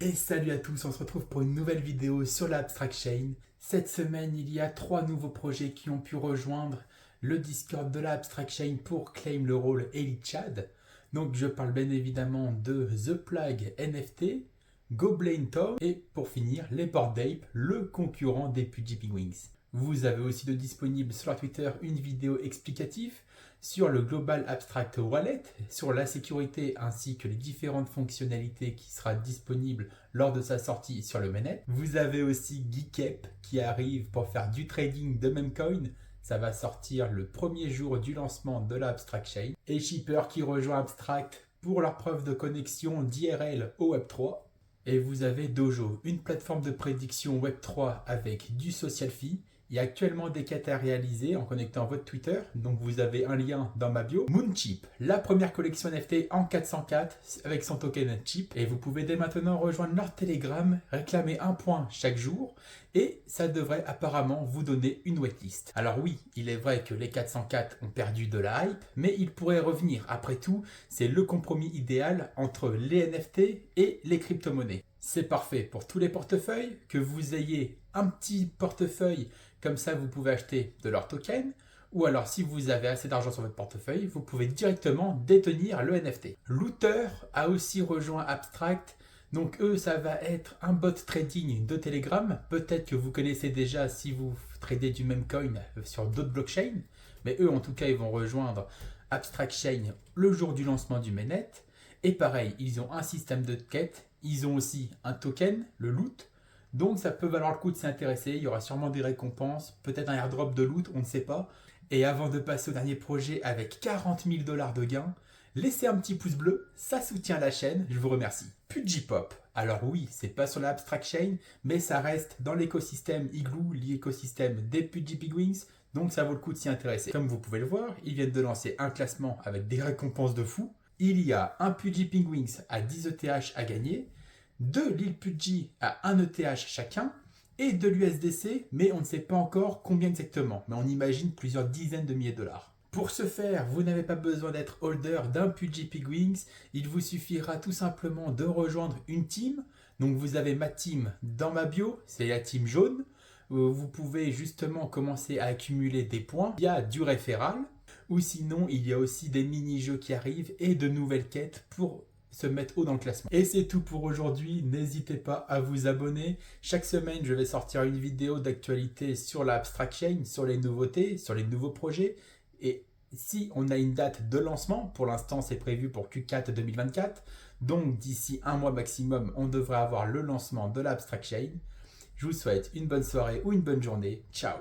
Et salut à tous, on se retrouve pour une nouvelle vidéo sur l'Abstract Chain. Cette semaine, il y a 3 nouveaux projets qui ont pu rejoindre le Discord de l'Abstract Chain pour claim le rôle Elite Chad. Donc je parle bien évidemment de The Plague NFT, Goblin Tom et pour finir les Bored Ape, le concurrent des Pudgy Penguins. Vous avez aussi de disponible sur leur Twitter une vidéo explicative sur le Global Abstract Wallet, sur la sécurité ainsi que les différentes fonctionnalités qui sera disponible lors de sa sortie sur le mainnet. Vous avez aussi Geekep qui arrive pour faire du trading de Memecoin. Ça va sortir le premier jour du lancement de l'Abstract Chain. Et Shipper qui rejoint Abstract pour leur preuve de connexion d'IRL au Web3. Et vous avez Dojo, une plateforme de prédiction Web3 avec du social fee. Il y a actuellement des quêtes à réaliser en connectant votre Twitter, donc vous avez un lien dans ma bio. Moonchip, la première collection NFT en 404 avec son token chip. Et vous pouvez dès maintenant rejoindre leur Telegram, réclamer un point chaque jour et ça devrait apparemment vous donner une waitlist. Alors oui, il est vrai que les 404 ont perdu de la hype, mais ils pourraient revenir. Après tout, c'est le compromis idéal entre les NFT et les crypto-monnaies. C'est parfait pour tous les portefeuilles, que vous ayez un petit portefeuille, comme ça vous pouvez acheter de leurs tokens, ou alors si vous avez assez d'argent sur votre portefeuille, vous pouvez directement détenir le NFT. Looter a aussi rejoint Abstract, donc eux ça va être un bot trading de Telegram, peut-être que vous connaissez déjà si vous tradez du même coin sur d'autres blockchains, mais eux en tout cas ils vont rejoindre Abstract Chain le jour du lancement du mainnet, et pareil, ils ont un système de quête, ils ont aussi un token, le loot, donc ça peut valoir le coup de s'y intéresser, il y aura sûrement des récompenses, peut-être un airdrop de loot, on ne sait pas. Et avant de passer au dernier projet avec 40 000 $ de gains, laissez un petit pouce bleu, ça soutient la chaîne, je vous remercie. Pudgypop, alors oui, c'est pas sur l'Abstract Chain, mais ça reste dans l'écosystème Igloo, l'écosystème des Pudgy Penguins, donc ça vaut le coup de s'y intéresser. Comme vous pouvez le voir, ils viennent de lancer un classement avec des récompenses de fou. Il y a un Pudgy Penguins à 10 ETH à gagner, 2 Lil Pudgy à 1 ETH chacun, et de l'USDC, mais on ne sait pas encore combien exactement, mais on imagine plusieurs dizaines de milliers de dollars. Pour ce faire, vous n'avez pas besoin d'être holder d'un Pudgy Penguins, il vous suffira tout simplement de rejoindre une team. Donc vous avez ma team dans ma bio, c'est la team jaune. Vous pouvez justement commencer à accumuler des points via du référal, ou sinon il y a aussi des mini-jeux qui arrivent et de nouvelles quêtes pour se mettre haut dans le classement. Et c'est tout pour aujourd'hui, n'hésitez pas à vous abonner. Chaque semaine, je vais sortir une vidéo d'actualité sur la Abstract Chain, sur les nouveautés, sur les nouveaux projets. Et si on a une date de lancement, pour l'instant c'est prévu pour Q4 2024, donc d'ici un mois maximum, on devrait avoir le lancement de la Abstract Chain. Je vous souhaite une bonne soirée ou une bonne journée. Ciao!